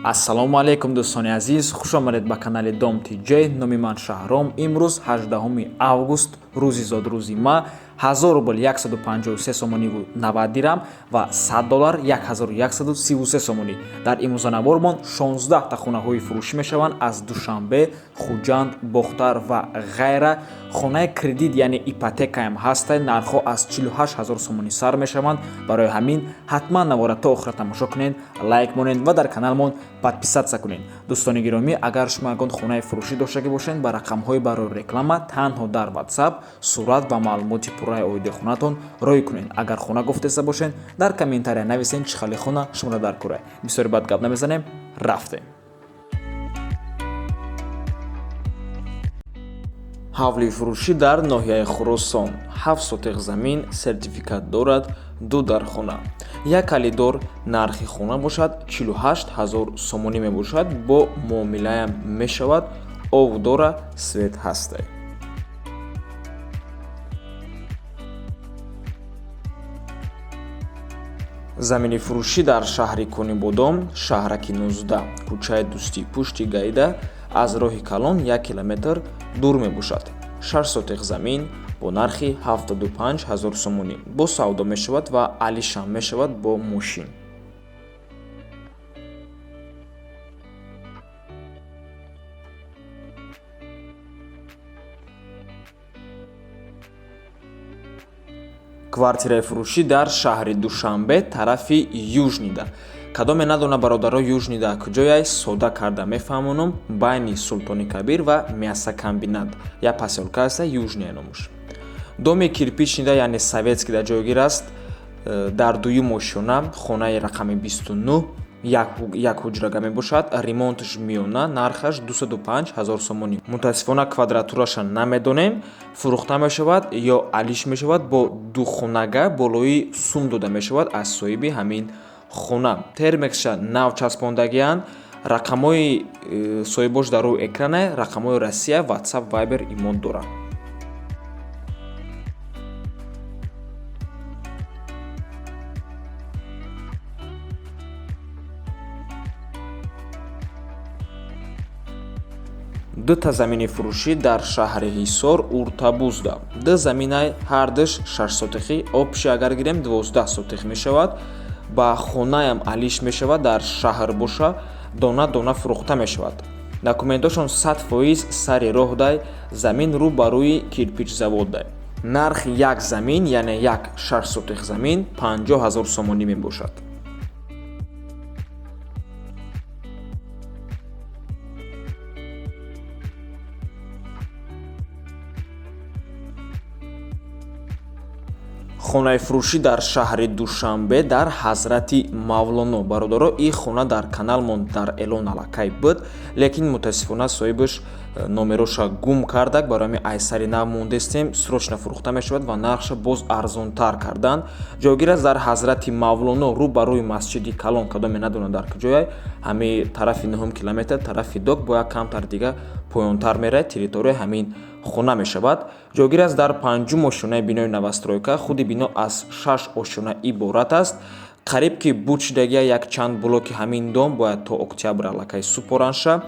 Ассалому алейкум дӯстони азиз, хуш омадед ба канали Dom TJ. Номи ман Шаҳром. Имрӯз 18 август рӯзи зодрӯзи ма 1000 рубл 153 сомониву 90 дирам ва $100 1133 сомонӣ. Дар имрӯзанавормон 16 та хонаҳои фурӯшӣ мешаванд аз Душанбе, Хуҷанд, Бохтар ва ғайра. Хонаи кредит яъне ипотекаам ҳаста. Нархҳо аз 48 000 сомонӣ сар мешаванд. Барои ҳамин ҳатман навора то охира тамошо кунед, лайк монед ва дар каналмон подписатсия кунед. Дӯстони гиромӣ, агар шумо ягон хонаи фурӯшӣ доштагӣ бошед, ба рақамҳои барои реклама танҳо дар WhatsApp сурат ва маълумоти пурраи оиди хонатон рой кунед. Агар хона гуфтеса бошед, дар комментария нависед чӣ хали хона шуморо дар кора. Бисёри бад гап намезанем, рафтем. ҳавли фурӯшӣ дар ноҳияи Хӯросон. 7 сотиқ замин сертификат дорад, 2 дар хона. Як халидор нархи хона бошад 48 000 сомонӣ мебошад. Бо муомилаям мешавад. Ов дора, свет ҳастай. замини фурӯшӣ дар шаҳри Конибодом, шаҳраки 19, кӯчаи Дӯстӣ пушти Гайда аз роҳи калон 1 километр дур мебошад. 6 сотиқ замин бо нархи 75 000 сомонӣ бо савдо мешавад ва алишам мешавад бо мошин. квартираи фурӯшӣ дар шаҳри Душанбе, тарафи Южнида. Кадоме надона бародаро Южнида куҷояй сода карда мефаҳмонам, байни Султони Кабир ва мясокомбинат. Я посёлка аста Южния номуш. Доми кирпичнида яъне советский да ҷойгир аст. Дар дуюм ошёна хонаи рақами 29 як ҳуҷрага мебошад. Ремонтш миёна, нархаш 205 000 сомонӣ. Мутаассифона квадратураша намедонем. Фурӯхта мешавад ё алиш мешавад бо духонага болои сум дода мешавад аз соҳиби ҳамин хона. Термексша нав часпондагианд. Рақамҳои соҳибош дар рӯи экране. Рақамҳои Россия, WhatsApp, Viber, Imo дорад. ду та замини фурӯшӣ дар шаҳри Ҳисор, Уртабузда. Ду заминаи ҳардуш 6 сотиқи, обши агар гирем 12 сотиқ мешавад. Ба хонаям алиш мешавад, дар шаҳр боша, дона дона фурӯхта мешавад. Документошон 100% сари роҳ дай, замин рӯ ба рӯи кирпичзавод дай. Нархи як замин, яъне як 6 сотиқ замин 50 000 сомонӣ мебошад. хонаи фурӯшӣ дар шаҳри Душанбе дар Ҳазрати Мавлоно. Бародаро, ин хона дар каналмон дар эълон аллакай буд, лекин мутаассифона соҳибаш номероша гум кардак. Барои ҳамин айсари нав мондестем, срочно фурӯхта мешавад ва нархша боз арзонтар карданд. ҷойгир аст дар Ҳазрати Мавлоно, рӯ ба рӯи масҷиди Калон. Кадоме надонад дар куҷояй, ҳамин тарафи 9 километр, тарафи Док бо як камтар дига поёнтар меравад. территорияи ҳамин хона мешавад. ҷойгир аст дар 5-ум ошёнаи бинои навастройка. худи бино аз 6 ошёна иборат аст. қариб ки буд шудагия як чанд блоки ҳамин дом бояд то октябр аллакай супоранша.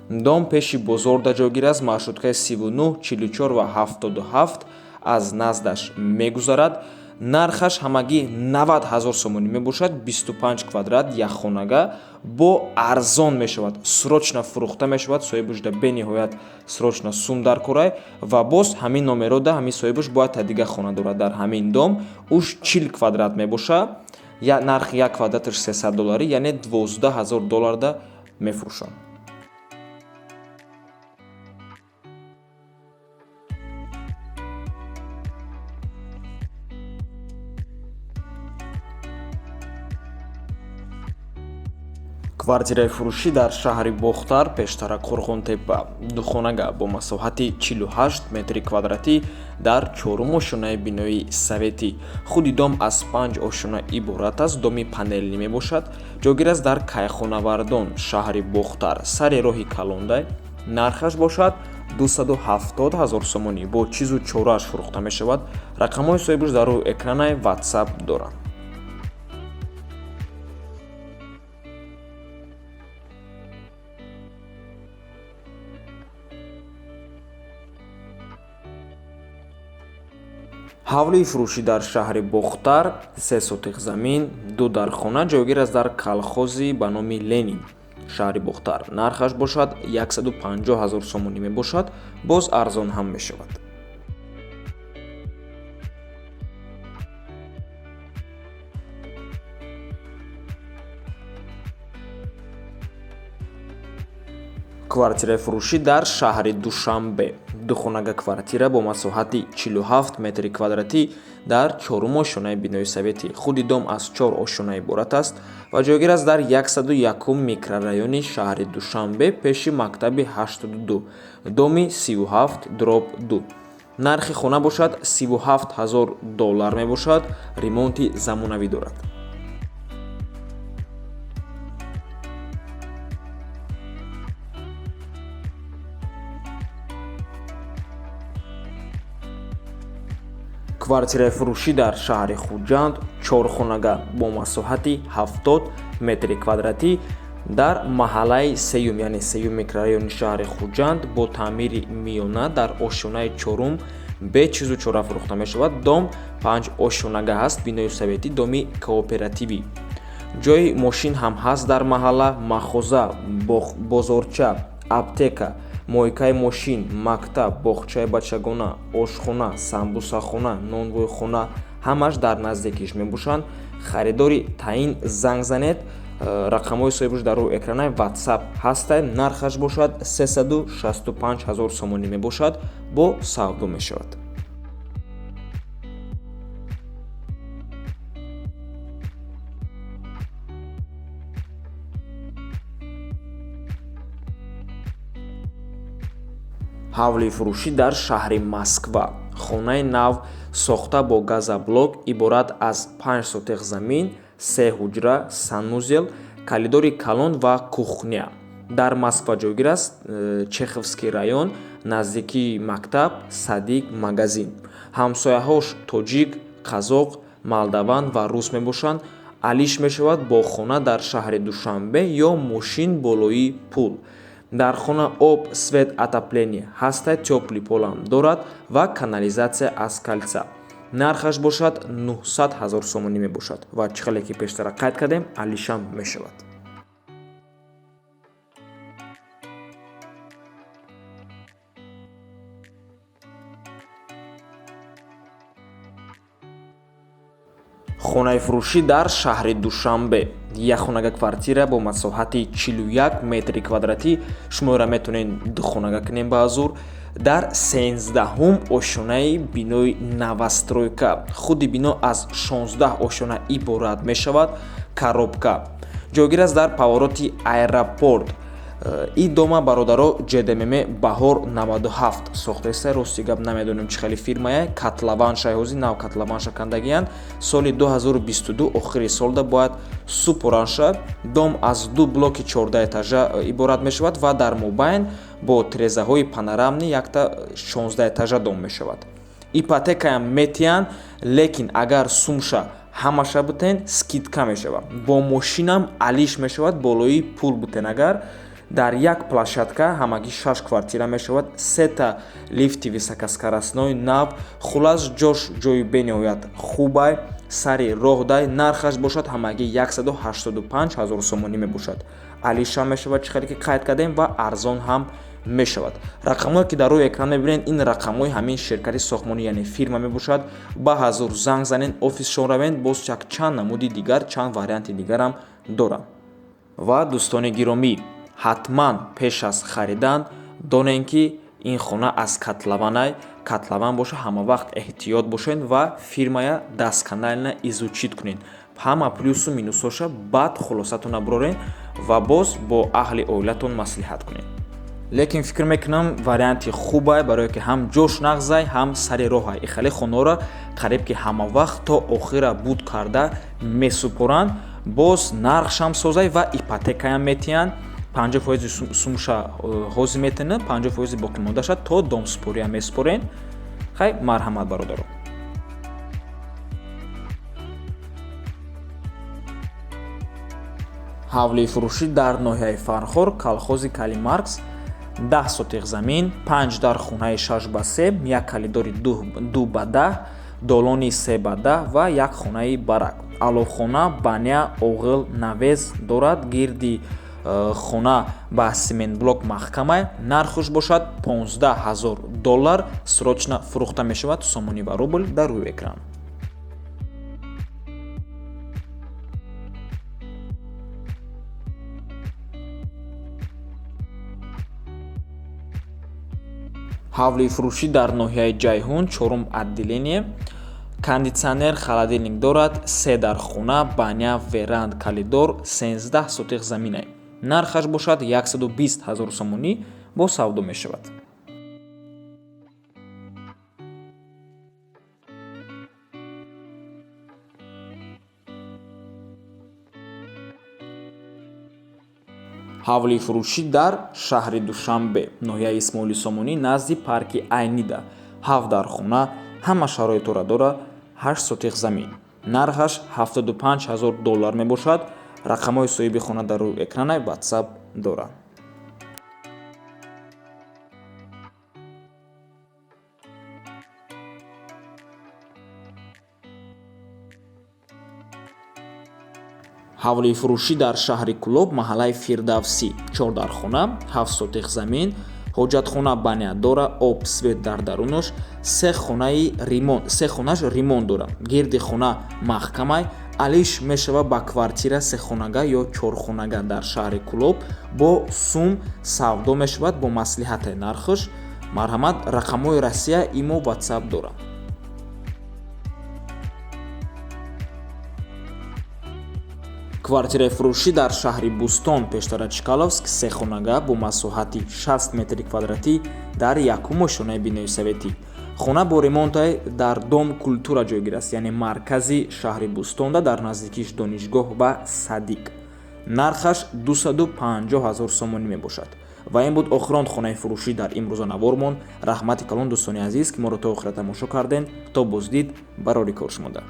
Дом пеши бозор да ҷойгир аст. маршруткаи 39, 44 ва 77 аз наздаш мегузарад. нархаш ҳамагӣ 90 000 сомонӣ мебошад. 25 квадрат якхонага бо арзон мешавад. срочно фурӯхта мешавад. соҳибаш да бениҳоят срочно сум дар корай ва боз ҳамин номеро да ҳамин соҳибаш бояд та дига хона дорад дар ҳамин дом. уш 40 квадрат мебошад. нархи як квадраташ $300, яъне $12,000 да мефурӯшанд. квартираи фурӯшӣ дар шаҳри Бохтар, пештара Қурғонтепа. Духонага бо масоҳати 48 метри квадратӣ дар 4-ум ошёнаи бинои советӣ. худи дом аз 5 ошёна иборат аст. доми панелӣ мебошад. ҷойгир аст дар Кайхонавардон, шаҳри Бохтар, сари роҳи Калондай. нархаш бошад 270 000 сомонӣ. бо чизу чорааш фурӯхта мешавад. рақамҳои соҳибаш дар рӯи экранаи WhatsApp доранд. ҳавлии фурӯшӣ дар шаҳри Бухтар 3 сотиқ замин, 2 дар хона ҷойгир аст дар калхози ба номи Ленин, шаҳри Бухтар. Нархаш бошад 150 000 сомонӣ мебошад, боз арзон ҳам мешавад. квартираи фурӯшӣ дар шаҳри Душанбе. Духонага квартира бо масоҳати 47 метри квадратӣ дар 4-ум ошонаи бинои советӣ. Худи дом аз 4 ошона иборат аст ва ҷойгир аст дар 101-ум микрорайони шаҳри Душанбе пеши мактаби 82, доми 37/2. нархи хона бошад $37,000 мебошад, ремонти замонавӣ дорад. квартираи фурӯшӣ дар шаҳри Хуҷанд 4хонага бо масоҳати 70 метри квадратӣ дар маҳаллаи сеюм, яъне сеюм микрорайони шаҳри Хуҷанд бо таъмири миёна дар ошонаи 4-ум бе чизу чора фурӯхта мешавад. Дом 5 ошонага ҳаст, бинои советӣ, доми кооперативӣ. ҷойи мошин ҳам ҳаст дар маҳалла. махоза, бозорча, аптека, моҳикаи мошин, мактаб, боғчаи бачагона, ошхона, самбусахона, нонвойхона ҳамаш дар наздикиш мебошанд. харидори таъин занг занед. рақамҳои соҳибаш дар рӯи экранаи WhatsApp ҳастад. нархаш бошад 365 000 сомонӣ мебошад, бо савдо мешавад. ҳавлии фурӯшӣ дар шаҳри Москва. хонаи нав сохта бо газоблок иборат аз 5 сотиқ замин, 3 ҳуҷра, санузел, калидори калон ва кухня. дар Москва ҷойгир аст, Чеховский район, наздикии мактаб, садик, магазин. ҳамсояҳош тоҷик, қазоқ, молдаван ва рус мебошанд. алиш мешавад бо хона дар шаҳри Душанбе ё мошин болои пул. дар хона об, свет, отопление ҳастад, тёплый полам дорад ва канализатсия аз кальца. нархаш бошад 900 000 сомонӣ мебошад ва чӣ хеле ки пештара қайд кардем, алишам мешавад. хонаи фурӯшӣ дар шаҳри Душанбе. якхонага квартира бо масоҳати 41 метри квадратӣ, шумора метавонем духонага кунем ба ҳазур, дар 13-ум ошонаи бинои новостройка. худи бино аз 16 ошона иборат мешавад. коробка ҷойгир аст дар повороти аэропорт. ин дома бародаро ҷдмм баҳор 97 сохтаиста. рости гап намедонем чӣ хели фирмае. катлаванша ҳозир нав катлаванша кандагиянд. соли 2022 охири солда бояд супоранша. дом аз 2 блоки 14 этажа иборат мешавад ва дар мобайн бо тирезаҳои панорамни якта 16 этажа дом мешавад. ипотекаям метиянд, лекин агар сумша ҳамаша бутен скидка мешавад. бо мошинам алиш мешавад, болои пул бутен агар. дар як площадка ҳамагӣ 6 квартира мешавад. 3 та лифти високоскоростной нав. хулас ҷош ҷои бениҳоят хубай, сари роҳдай. нархаш бошад ҳамагӣ 185 000 сомонӣ мебошад. алиша мешавад, чӣ хеле ки қайд кардем, ва арзон ҳам мешавад. рақамҳое ки дар рӯи экран мебинед, ин рақамҳои ҳамин ширкати сохтмонӣ, яъне фирма мебошад. ба ҳазур занг занед, офисшон равед, боз як чанд намуди дигар, чанд варианти дигарам дорам. ва дӯстони гиромӣ, ҳатман пеш аз харидан донем ки ин хона аз катлаванай. катлаван боша, ҳама вақт эҳтиёт бошед ва фирмая дастканална изучид кунед. ҳама плюсу минусоша баъд хулосатона брорен ва боз бо аҳли оилатон маслиҳат кунед. лекин фикр мекунам варианти хубай, барое ки ҳам ҷош нағзай, ҳам сари роҳай. и хеле хонора қариб ки ҳама вақт то охира буд карда месупоранд. боз нархшам созай ва ипотекаям метиянд. 50% сумша ҳозир метина, 50% боқимондаша то домсупориам месупорен. хай марҳамат бародаро. ҳавлии фурӯшӣ дар ноҳияи Фархор, калхози Кали Маркс. 10 сотиқ замин, 5 дар хонаи 6 ба 3, як калидори 2 ба 10, долони себада ва як хонаи барак. алохона баня оғил навез дорад. гирди хона ба сементблок маҳкамай. нархуш бошад $15,000. срочно фурӯхта мешавад. сомонӣ ва рубл дар рӯи экран. ҳавли фурӯшӣ дар ноҳияи ҷайҳун 4-ум отделение. кондитсионер холодильник дорад. 3 дар хона, баня, веранд, калидор, 13 сотиқ заминай. нархаш бошад $120,000 сомонӣ бо савдо мешавад. ҳавли фурӯшӣ дар шаҳри Душанбе, ноҳияи Исмоили Сомонӣ, назди парки Айнида. 7 дар хона, ҳама шароитора дора, 8 сотиқ замин. нархаш $75,000 мебошад. рақамҳои соҳиби хона дар рӯи экранаи WhatsApp дора. ҳавли фурӯшӣ дар шаҳри Кӯлоб, маҳаллаи Фирдавсӣ, 4 дар хона, 7 сотиқ замин. ҳоҷатхона баня дора, об, свет дар дарунаш, 3 хонаш ремонт дора. гирди хона маҳкамай. алиш мешава ба квартира 3-хонага ё 4-хонага дар шаҳри Кӯлоб бо сум савдо мешавад бо маслиҳатаи нархаш. марҳамат, рақамҳои Россия имо WhatsApp дора. квартираи фурӯшӣ дар шаҳри Бустон, пештара Чкаловск, 3-хонага бо масоҳати 60 метри квадратӣ дар 1-ум ошонаи бинои советӣ. хона бо ремонтае дар Дом культура ҷойгир аст, яъне маркази шаҳри Бустонда дар наздикиш донишгоҳ ва Садиқ. нархаш $250,000 сомонӣ мебошад. ва ин буд охирони хонаи фурӯшӣ дар имрӯзанавормон. раҳмати калон дӯстони азиз ки моро то охира тамошо кардем. то боздид, барори кор шумода.